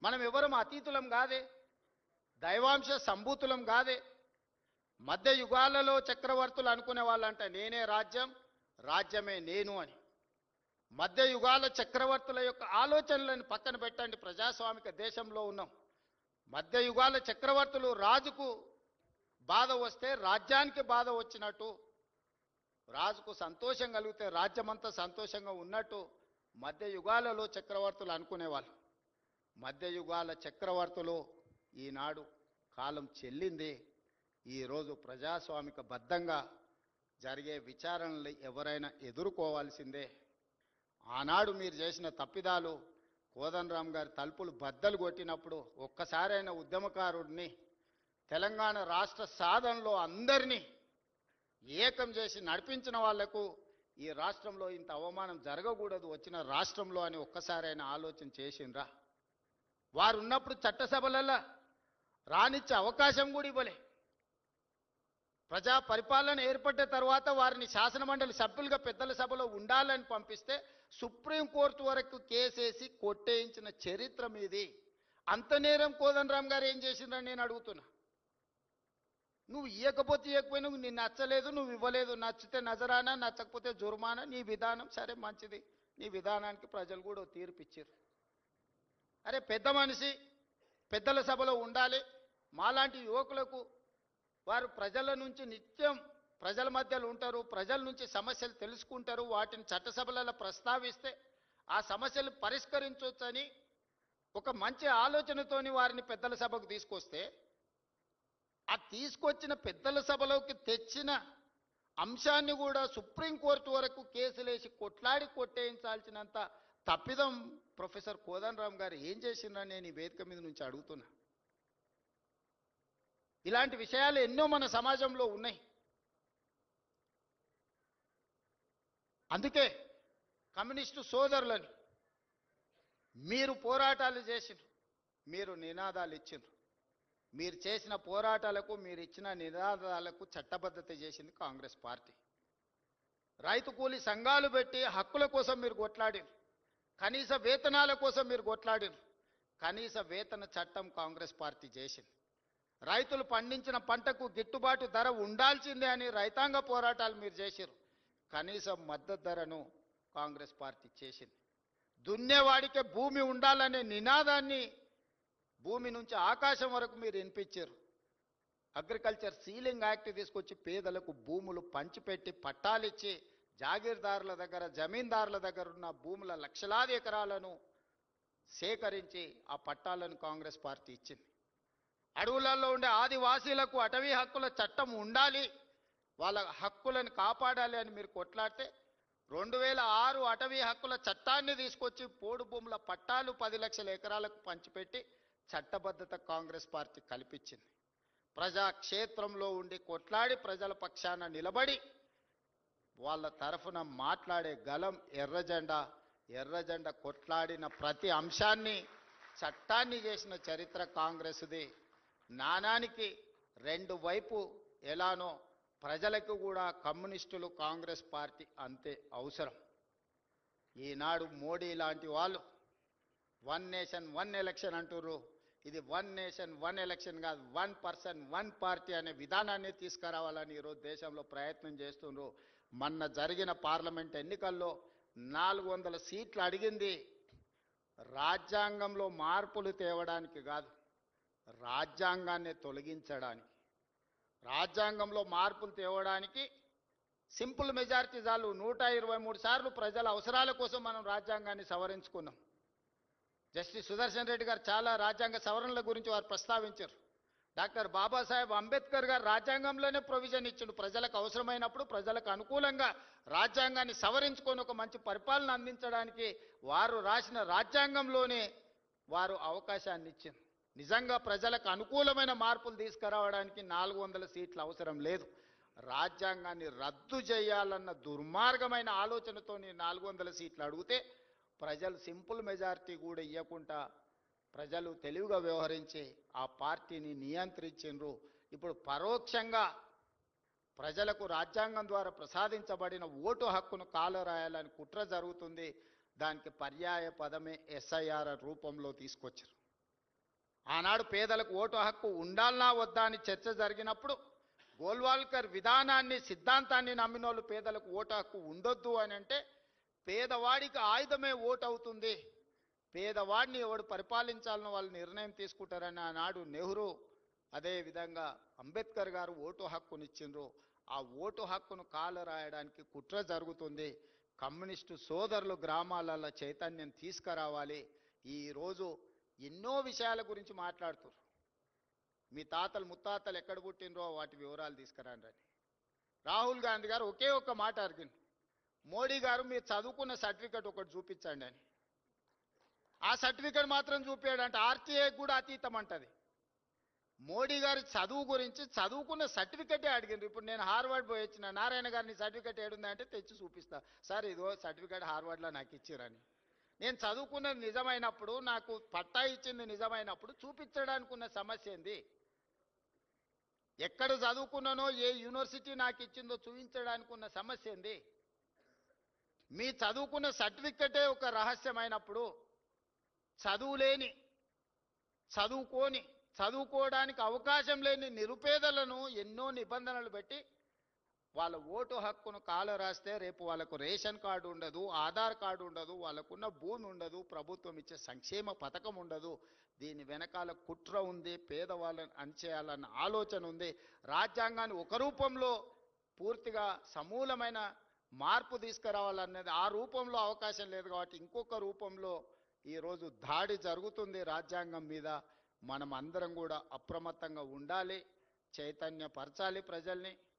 మనం ఎవరం అతీతులం కాదే, దైవాంశ సంభూతులం కాదే. మధ్య యుగాలలో చక్రవర్తులు అనుకునే వాళ్ళంట నేనే రాజ్యం, రాజ్యమే నేను అని. మధ్య యుగాల చక్రవర్తుల యొక్క ఆలోచనలను పక్కన పెట్టండి. ప్రజాస్వామిక దేశంలో ఉన్నాం. మధ్య యుగాల చక్రవర్తులు రాజుకు బాధ వస్తే రాజ్యానికి బాధ వచ్చినట్టు, రాజుకు సంతోషం కలిగితే రాజ్యమంతా సంతోషంగా ఉన్నట్టు మధ్య యుగాలలో చక్రవర్తులు అనుకునేవాళ్ళు. మధ్య యుగాల చక్రవర్తులు ఈనాడు కాలం చెల్లింది. ఈరోజు ప్రజాస్వామిక బద్ధంగా జరిగే విచారణలు ఎవరైనా ఎదుర్కోవాల్సిందే. ఆనాడు మీరు చేసిన తప్పిదాలు, కోదండరాం గారి తలుపులు బద్దలు కొట్టినప్పుడు ఒక్కసారైన ఉద్యమకారుడిని, తెలంగాణ రాష్ట్ర సాధనలో అందరినీ ఏకం చేసి నడిపించిన వాళ్లకు ఈ రాష్ట్రంలో ఇంత అవమానం జరగకూడదు వచ్చిన రాష్ట్రంలో అని ఒక్కసారైనా ఆలోచన చేసిండ్రా? వారు ఉన్నప్పుడు చట్టసభలలో రానిచ్చే అవకాశం కూడా ఇవ్వలే. ప్రజా పరిపాలన ఏర్పడ్డ తర్వాత వారిని శాసనమండలి సభ్యులుగా పెద్దల సభలో ఉండాలని పంపిస్తే సుప్రీంకోర్టు వరకు కేసేసి కొట్టేయించిన చరిత్ర మీది. అంత నేరం కోదండరాం గారు ఏం చేసిండ్రని నేను అడుగుతున్నా. నువ్వు ఇవ్వకపోతే ఇవ్వకపోయినా నిన్ను నచ్చలేదు, నువ్వు ఇవ్వలేదు, నచ్చితే నజరానా, నచ్చకపోతే జుర్మానా, నీ విధానం సరే మంచిది, నీ విధానానికి ప్రజలు కూడా తీర్పు ఇచ్చారు. అరే పెద్ద మనిషి పెద్దల సభలో ఉండాలి. మాలాంటి యువకులకు వారు ప్రజల నుంచి నిత్యం ప్రజల మధ్యలో ఉంటారు, ప్రజల నుంచి సమస్యలు తెలుసుకుంటారు, వాటిని చట్టసభలలో ప్రస్తావిస్తే ఆ సమస్యలు పరిష్కరించవచ్చని ఒక మంచి ఆలోచనతోని వారిని పెద్దల సభకు తీసుకొస్తే, ఆ తీసుకొచ్చిన పెద్దల సభలోకి తెచ్చిన అంశాన్ని కూడా సుప్రీంకోర్టు వరకు కేసులేసి కొట్లాడి కొట్టేయించాల్సినంత తప్పిదం ప్రొఫెసర్ కోదండరాం గారు ఏం చేసిందని నేను ఈ వేదిక మీద నుంచి అడుగుతున్నా. ఇలాంటి విషయాలు ఎన్నో మన సమాజంలో ఉన్నాయి. అందుకే కమ్యూనిస్టు సోదరులని మీరు పోరాటాలు చేసిండ్రు, మీరు నినాదాలు ఇచ్చిండ్రు. మీరు చేసిన పోరాటాలకు, మీరు ఇచ్చిన నినాదాలకు చట్టబద్ధత చేసింది కాంగ్రెస్ పార్టీ. రైతు కూలీ సంఘాలు పెట్టి హక్కుల కోసం మీరు కొట్లాడిరు, కనీస వేతనాల కోసం మీరు కొట్లాడిరు. కనీస వేతన చట్టం కాంగ్రెస్ పార్టీ చేసింది. రైతులు పండించిన పంటకు గిట్టుబాటు ధర ఉండాల్సిందే అని రైతాంగ పోరాటాలు మీరు చేశారు. కనీస మద్దతు ధరను కాంగ్రెస్ పార్టీ చేసింది. దున్నేవాడికే భూమి ఉండాలనే నినాదాన్ని భూమి నుంచి ఆకాశం వరకు మీరు వినిపించారు. అగ్రికల్చర్ సీలింగ్ యాక్ట్ తీసుకొచ్చి పేదలకు భూములు పంచిపెట్టి పట్టాలిచ్చి జాగీర్దారుల దగ్గర, జమీందారుల దగ్గర ఉన్న భూముల లక్షలాది ఎకరాలను సేకరించి ఆ పట్టాలను కాంగ్రెస్ పార్టీ ఇచ్చింది. అడవులలో ఉండే ఆదివాసీలకు అటవీ హక్కుల చట్టం ఉండాలి, వాళ్ళ హక్కులను కాపాడాలి అని మీరు కొట్లాడితే 2006 అటవీ హక్కుల చట్టాన్ని తీసుకొచ్చి పోడు భూముల పట్టాలు 10 లక్షల ఎకరాలకు పంచిపెట్టి చట్టబద్ధత కాంగ్రెస్ పార్టీ కల్పించింది. ప్రజాక్షేత్రంలో ఉండి కొట్లాడి ప్రజల పక్షాన నిలబడి వాళ్ళ తరఫున మాట్లాడే గలం ఎర్రజెండా. ఎర్రజెండా కొట్లాడిన ప్రతి అంశాన్ని చట్టాన్ని చేసిన చరిత్ర కాంగ్రెస్ది. నాణానికి రెండు వైపు ఎలానో ప్రజలకు కూడా కమ్యూనిస్టులు, కాంగ్రెస్ పార్టీ అంతే అవసరం. ఈనాడు మోడీ లాంటి వాళ్ళు 1 నేషన్ 1 ఎలక్షన్ అంటుర్రు. ఇది 1 నేషన్ 1 ఎలక్షన్ కాదు, 1 పర్సన్ 1 పార్టీ అనే విధానాన్ని తీసుకురావాలని ఈరోజు దేశంలో ప్రయత్నం చేస్తున్నారు. మొన్న జరిగిన పార్లమెంట్ ఎన్నికల్లో 400 సీట్లు అడిగింది రాజ్యాంగంలో మార్పులు తేవడానికి కాదు, రాజ్యాంగాన్ని తొలగించడానికి. రాజ్యాంగంలో మార్పులు తేవడానికి సింపుల్ మెజారిటీ చాలు. 123 సార్లు ప్రజల అవసరాల కోసం మనం రాజ్యాంగాన్ని సవరించుకున్నాం. జస్టిస్ సుదర్శన్ రెడ్డి గారు చాలా రాజ్యాంగ సవరణల గురించి వారు ప్రస్తావించారు. డాక్టర్ బాబాసాహెబ్ అంబేద్కర్ గారు రాజ్యాంగంలోనే ప్రొవిజన్ ఇచ్చిండు, ప్రజలకు అవసరమైనప్పుడు ప్రజలకు అనుకూలంగా రాజ్యాంగాన్ని సవరించుకొని ఒక మంచి పరిపాలన అందించడానికి వారు రాసిన రాజ్యాంగంలోనే వారు అవకాశాన్ని ఇచ్చింది. నిజంగా ప్రజలకు అనుకూలమైన మార్పులు తీసుకురావడానికి 400 సీట్లు అవసరం లేదు. రాజ్యాంగాన్ని రద్దు చేయాలన్న దుర్మార్గమైన ఆలోచనతో 400 సీట్లు అడిగితే ప్రజలు సింపుల్ మెజారిటీ కూడా ఇవ్వకుండా ప్రజలు తెలివిగా వ్యవహరించి ఆ పార్టీని నియంత్రించిండ్రు. ఇప్పుడు పరోక్షంగా ప్రజలకు రాజ్యాంగం ద్వారా ప్రసాదించబడిన ఓటు హక్కును కాలరాయాలని కుట్ర జరుగుతుంది. దానికి పర్యాయ పదమే ఎస్ఐఆర్ రూపంలో తీసుకొచ్చారు. ఆనాడు పేదలకు ఓటు హక్కు ఉండాలనా వద్దా అని చర్చ జరిగినప్పుడు గోల్వాల్కర్ విధానాన్ని సిద్ధాంతాన్ని నమ్మినోళ్ళు పేదలకు ఓటు హక్కు ఉండొద్దు అని అంటే పేదవాడికి ఆయుధమే ఓటు అవుతుంది, పేదవాడిని ఎవడు పరిపాలించాలని వాళ్ళు నిర్ణయం తీసుకుంటారని ఆనాడు నెహ్రూ అదేవిధంగా అంబేద్కర్ గారు ఓటు హక్కునిచ్చిండ్రు. ఆ ఓటు హక్కును కాలరాయడానికి కుట్ర జరుగుతుంది. కమ్యూనిస్టు సోదరులు గ్రామాలలో చైతన్యం తీసుకురావాలి. ఈరోజు ఎన్నో విషయాల గురించి మాట్లాడుతున్నారు. మీ తాతలు ముత్తాతలు ఎక్కడ పుట్టినరో వాటి వివరాలు తీసుకురండి అని రాహుల్ గాంధీ గారు ఒకే ఒక్క మాట అడిగింది, మోడీ గారు మీరు చదువుకున్న సర్టిఫికెట్ ఒకటి చూపించండి అని. ఆ సర్టిఫికెట్ మాత్రం చూపించాడంటే ఆర్టీఐ కూడా అతీతం అంటది. మోడీ గారి చదువు గురించి చదువుకున్న సర్టిఫికెటే అడిగిండ్రు. ఇప్పుడు నేను హార్వర్డ్ పోయి వచ్చిన, నారాయణ గారిని సర్టిఫికెట్ ఏడుందా అంటే తెచ్చి చూపిస్తా, సార్ ఇదో సర్టిఫికెట్ హార్వర్డ్లో నాకు ఇచ్చిరని. నేను చదువుకున్నది నిజమైనప్పుడు, నాకు పట్టా ఇచ్చింది నిజమైనప్పుడు చూపించడానికి ఉన్న సమస్య ఏంది? ఎక్కడ చదువుకున్నానో ఏ యూనివర్సిటీ నాకు ఇచ్చిందో చూపించడానికి ఉన్న సమస్య ఏంది? మీ చదువుకున్న సర్టిఫికెటే ఒక రహస్యమైనప్పుడు చదువులేని చదువుకోవడానికి అవకాశం లేని నిరుపేదలను ఎన్నో నిబంధనలు పెట్టి వాళ్ళ ఓటు హక్కును కాలరాస్తే రేపు వాళ్ళకు రేషన్ కార్డు ఉండదు, ఆధార్ కార్డు ఉండదు, వాళ్ళకున్న భూమి ఉండదు, ప్రభుత్వం ఇచ్చే సంక్షేమ పథకం ఉండదు. దీని వెనకాల కుట్ర ఉంది, పేదవాళ్ళని అణచేయాలన్న ఆలోచన ఉంది. రాజ్యాంగాన్ని ఒక రూపంలో పూర్తిగా సమూలమైన మార్పు తీసుకురావాలనేది ఆ రూపంలో అవకాశం లేదు కాబట్టి ఇంకొక రూపంలో ఈరోజు దాడి జరుగుతుంది రాజ్యాంగం మీద. మనం అందరం కూడా అప్రమత్తంగా ఉండాలి, చైతన్యపరచాలి ప్రజల్ని.